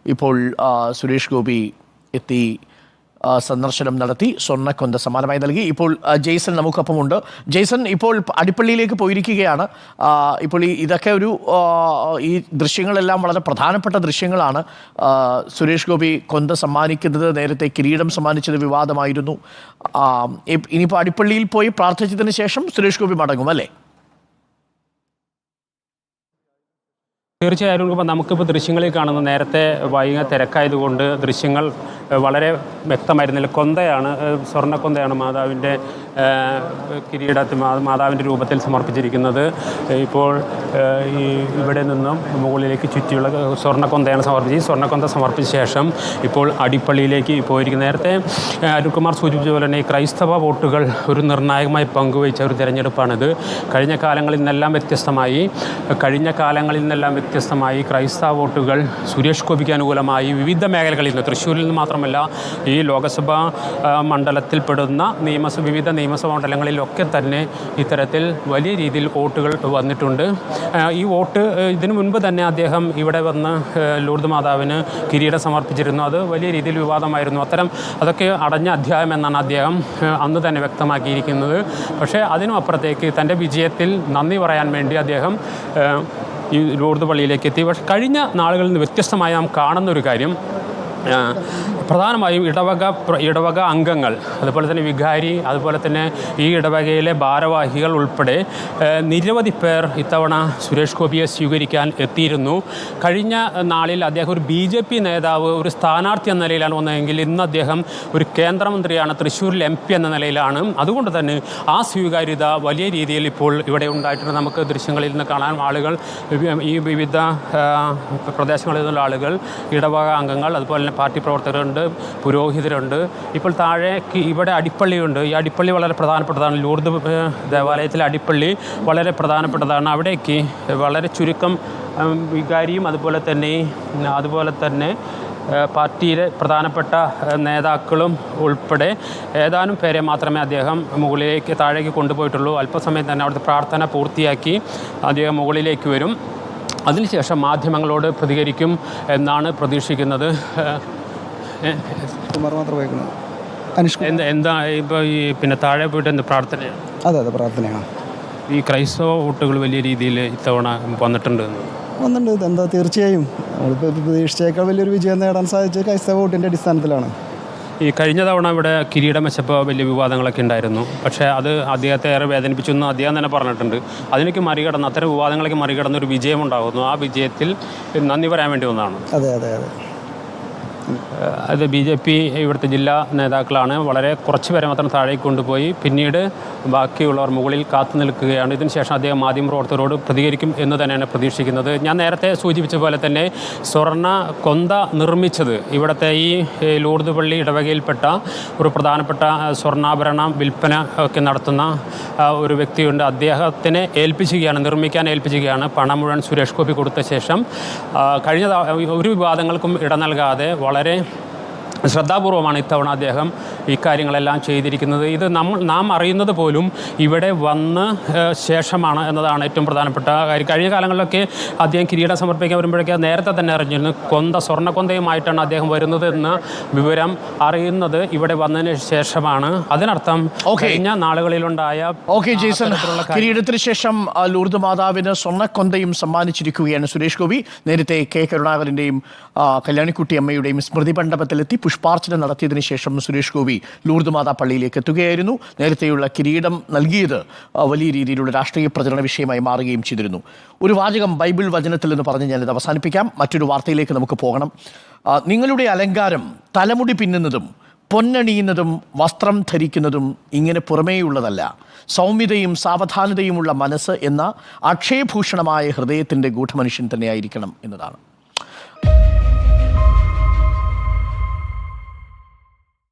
ഇപ്പോൾ സുരേഷ് ഗോപി എത്തി സന്ദർശനം നടത്തി സ്വർണ്ണക്കൊന്ത സമ്മാനമായി നൽകി. ഇപ്പോൾ ജെയ്സൺ നമുക്കൊപ്പമുണ്ട്. ജെയ്സൺ, ഇപ്പോൾ അടിപ്പള്ളിയിലേക്ക് പോയിരിക്കുകയാണ്. ഇപ്പോൾ ഇതൊക്കെ ഈ ദൃശ്യങ്ങളെല്ലാം വളരെ പ്രധാനപ്പെട്ട ദൃശ്യങ്ങളാണ്. സുരേഷ് ഗോപി കൊന്ത സമ്മാനിക്കുന്നത്, നേരത്തെ കിരീടം സമ്മാനിച്ചത് വിവാദമായിരുന്നു. ഇനിയിപ്പോൾ അടിപ്പള്ളിയിൽ പോയി പ്രാർത്ഥിച്ചതിന് ശേഷം സുരേഷ് ഗോപി മടങ്ങും, അല്ലേ? തീർച്ചയായും നമുക്കിപ്പോൾ ദൃശ്യങ്ങളിൽ കാണുന്ന നേരത്തെ വൈകുന്നേരം തിരക്കായതുകൊണ്ട് ദൃശ്യങ്ങൾ വളരെ വ്യക്തമായിരുന്നില്ല. കൊന്തയാണ്, സ്വർണ്ണക്കൊന്തയാണ് മാതാവിൻ്റെ മാതാവിൻ്റെ രൂപത്തിൽ സമർപ്പിച്ചിരിക്കുന്നത്. ഇപ്പോൾ ഇവിടെ നിന്നും മുകളിലേക്ക് ചുറ്റിയുള്ള സ്വർണ്ണക്കൊന്തയാണ് സമർപ്പിച്ചത്. ഈ സ്വർണ്ണക്കൊന്ത സമർപ്പിച്ച ശേഷം ഇപ്പോൾ അടിപ്പള്ളിയിലേക്ക് പോയിരിക്കുന്നത്. നേരത്തെ അരുൺകുമാർ സൂചിപ്പിച്ച പോലെ തന്നെ ഈ ക്രൈസ്തവ വോട്ടുകൾ ഒരു നിർണായകമായി പങ്കുവച്ച ഒരു തിരഞ്ഞെടുപ്പാണിത്. കഴിഞ്ഞ കാലങ്ങളിൽ നിന്നെല്ലാം വ്യത്യസ്തമായി ക്രൈസ്തവ വോട്ടുകൾ സുരേഷ് ഗോപിക്ക് അനുകൂലമായി വിവിധ മേഖലകളിൽ നിന്ന്, തൃശ്ശൂരിൽ നിന്ന് മാത്രമല്ല ഈ ലോക്സഭാ മണ്ഡലത്തിൽപ്പെടുന്ന വിവിധ നിയമസഭാ മണ്ഡലങ്ങളിലൊക്കെ തന്നെ ഇത്തരത്തിൽ വലിയ രീതിയിൽ വോട്ടുകൾ വന്നിട്ടുണ്ട്. ഈ വോട്ട് ഇതിനു മുൻപ് തന്നെ അദ്ദേഹം ഇവിടെ വന്ന് ലൂർദ് മാതാവിന് കിരീടം സമർപ്പിച്ചിരുന്നു. അത് വലിയ രീതിയിൽ വിവാദമായിരുന്നു. അതൊക്കെ അടഞ്ഞ അധ്യായം എന്നാണ് അദ്ദേഹം അന്ന് തന്നെ വ്യക്തമാക്കിയിരിക്കുന്നത്. പക്ഷേ അതിനും അപ്പുറത്തേക്ക് തൻ്റെ വിജയത്തിൽ നന്ദി പറയാൻ വേണ്ടി അദ്ദേഹം ഈ ലൂർദ് പള്ളിയിലേക്ക് എത്തി. പക്ഷേ കഴിഞ്ഞ നാളുകളിൽ നിന്ന് വ്യത്യസ്തമായി നാം കാണുന്നൊരു കാര്യം, പ്രധാനമായും ഇടവക അംഗങ്ങൾ, അതുപോലെ തന്നെ വികാരി, അതുപോലെ തന്നെ ഈ ഇടവകയിലെ ഭാരവാഹികൾ ഉൾപ്പെടെ നിരവധി പേർ ഇത്തവണ സുരേഷ് ഗോപിയെ സ്വീകരിക്കാൻ എത്തിയിരുന്നു. കഴിഞ്ഞ നാളിൽ അദ്ദേഹം ഒരു BJP നേതാവ്, ഒരു സ്ഥാനാർത്ഥി എന്ന നിലയിലാണ് വന്നതെങ്കിൽ ഇന്ന് അദ്ദേഹം ഒരു കേന്ദ്രമന്ത്രിയാണ്, തൃശ്ശൂരിൽ MP എന്ന നിലയിലാണ്. അതുകൊണ്ട് തന്നെ ആ സ്വീകാര്യത വലിയ രീതിയിൽ ഇപ്പോൾ ഇവിടെ ഉണ്ടായിട്ടുണ്ട്. നമുക്ക് ദൃശ്യങ്ങളിൽ നിന്ന് കാണാൻ ആളുകൾ, ഈ വിവിധ പ്രദേശങ്ങളിൽ നിന്നുള്ള ആളുകൾ, ഇടവക അംഗങ്ങൾ, അതുപോലെ തന്നെ പാർട്ടി പ്രവർത്തകരുണ്ട്, പുരോഹിതരുണ്ട്. ഇപ്പോൾ താഴേക്ക് ഇവിടെ അടിപ്പള്ളിയുണ്ട്. ഈ അടിപ്പള്ളി വളരെ പ്രധാനപ്പെട്ടതാണ്. ലൂർദ് ദേവാലയത്തിലെ അടിപ്പള്ളി വളരെ പ്രധാനപ്പെട്ടതാണ്. അവിടേക്ക് വളരെ ചുരുക്കം വികാരിയും അതുപോലെ തന്നെ പാർട്ടിയിലെ പ്രധാനപ്പെട്ട നേതാക്കളും ഉൾപ്പെടെ ഏതാനും പേരെ മാത്രമേ അദ്ദേഹം താഴേക്ക് കൊണ്ടുപോയിട്ടുള്ളൂ. അല്പസമയം തന്നെ അവിടുത്തെ പ്രാർത്ഥന പൂർത്തിയാക്കി അദ്ദേഹം മുകളിലേക്ക് വരും. അതിനുശേഷം മാധ്യമങ്ങളോട് പ്രതികരിക്കും എന്നാണ് പ്രതീക്ഷിക്കുന്നത്. എന്താ ഇപ്പോൾ ഈ താഴെ പോയിട്ട് എന്ത് പ്രാർത്ഥനയാണ്? അതെ, പ്രാർത്ഥനയാണ്. ഈ ക്രൈസ്തവ വോട്ടുകൾ വലിയ രീതിയിൽ ഇത്തവണ വന്നിട്ടുണ്ട്. എന്താ, തീർച്ചയായും നമ്മളിപ്പോൾ പ്രതീക്ഷിച്ചേക്കാൾ വലിയൊരു വിജയം നേടാൻ സാധിച്ചത് ക്രൈസ്തവ വോട്ടിൻ്റെ അടിസ്ഥാനത്തിലാണ്. ഈ കഴിഞ്ഞ തവണ ഇവിടെ കിരീടം വെച്ചപ്പോൾ വലിയ വിവാദങ്ങളൊക്കെ ഉണ്ടായിരുന്നു. പക്ഷേ അത് അദ്ദേഹത്തെ ഏറെ വേദനിപ്പിച്ചു എന്ന് അദ്ദേഹം തന്നെ പറഞ്ഞിട്ടുണ്ട്. അത്തരം വിവാദങ്ങളൊക്കെ മറികടന്ന് ഒരു വിജയം ഉണ്ടാകുന്നു. ആ വിജയത്തിൽ നന്ദി പറയാൻ വേണ്ടി വന്നതാണ്. അതെ. അത് BJP ഇവിടുത്തെ ജില്ലാ നേതാക്കളാണ്. വളരെ കുറച്ച് പേരെ മാത്രം താഴേക്ക് കൊണ്ടുപോയി പിന്നീട് ബാക്കിയുള്ളവർ മുകളിൽ കാത്തു നിൽക്കുകയാണ്. ഇതിനുശേഷം അദ്ദേഹം മാധ്യമപ്രവർത്തകരോട് പ്രതികരിക്കും എന്ന് തന്നെയാണ് പ്രതീക്ഷിക്കുന്നത്. ഞാൻ നേരത്തെ സൂചിപ്പിച്ച പോലെ തന്നെ സ്വർണ്ണ കൊന്ത നിർമ്മിച്ചത് ഇവിടുത്തെ ഈ ലൂർദ് പള്ളി ഇടവകയിൽപ്പെട്ട ഒരു പ്രധാനപ്പെട്ട സ്വർണ്ണാഭരണ വിൽപ്പന ഒക്കെ നടത്തുന്ന ഒരു വ്യക്തിയുണ്ട്. അദ്ദേഹത്തിനെ നിർമ്മിക്കാൻ ഏൽപ്പിക്കുകയാണ്. പണം മുഴുവൻ സുരേഷ് ഗോപി കൊടുത്ത ശേഷം ഒരു വിവാദങ്ങൾക്കും ഇട നൽകാതെ വളരെ ശ്രദ്ധാപൂർവമാണ് ഇത്തവണ അദ്ദേഹം ഈ കാര്യങ്ങളെല്ലാം ചെയ്തിരിക്കുന്നത്. ഇത് നാം അറിയുന്നത് പോലും ഇവിടെ വന്ന് ശേഷമാണ് എന്നതാണ് ഏറ്റവും പ്രധാനപ്പെട്ട കാര്യം. കഴിഞ്ഞ കാലങ്ങളിലൊക്കെ അദ്ദേഹം കിരീടം സമർപ്പിക്കാൻ വരുമ്പോഴേക്ക് നേരത്തെ തന്നെ അറിഞ്ഞിരുന്നു. സ്വർണ്ണക്കൊന്തയുമായിട്ടാണ് അദ്ദേഹം വരുന്നത് എന്ന വിവരം അറിയുന്നത് ഇവിടെ വന്നതിന് ശേഷമാണ്. അതിനർത്ഥം കഴിഞ്ഞ നാളുകളിലുണ്ടായ കിരീടത്തിന് ശേഷം ലൂർദ് മാതാവിന് സ്വർണ്ണക്കൊന്തയും സമ്മാനിച്ചിരിക്കുകയാണ് സുരേഷ് ഗോപി. നേരത്തെ K. കരുണാകരൻ്റെയും കല്യാണിക്കുട്ടി അമ്മയുടെയും സ്മൃതി മണ്ഡപത്തിലെത്തി പുഷ്പാർച്ചന നടത്തിയതിനു ശേഷം സുരേഷ് ഗോപി ലൂർദ് മാതാ പള്ളിയിലേക്ക് എത്തുകയായിരുന്നു. നേരത്തെയുള്ള കിരീടം നൽകിയത് വലിയ രീതിയിലുള്ള രാഷ്ട്രീയ പ്രചരണ വിഷയമായി മാറുകയും ചെയ്തിരുന്നു. ഒരു വാചകം ബൈബിൾ വചനത്തിൽ എന്ന് പറഞ്ഞ് ഞാനിത് അവസാനിപ്പിക്കാം. മറ്റൊരു വാർത്തയിലേക്ക് നമുക്ക് പോകണം. നിങ്ങളുടെ അലങ്കാരം തലമുടി പിന്നുന്നതും പൊന്നണിയുന്നതും വസ്ത്രം ധരിക്കുന്നതും ഇങ്ങനെ പുറമേയുള്ളതല്ല, സൗമ്യതയും സാവധാനതയുമുള്ള മനസ്സ് എന്ന അക്ഷയഭൂഷണമായ ഹൃദയത്തിൻ്റെ ഗൂഢമനുഷ്യൻ തന്നെയായിരിക്കണം എന്നതാണ്.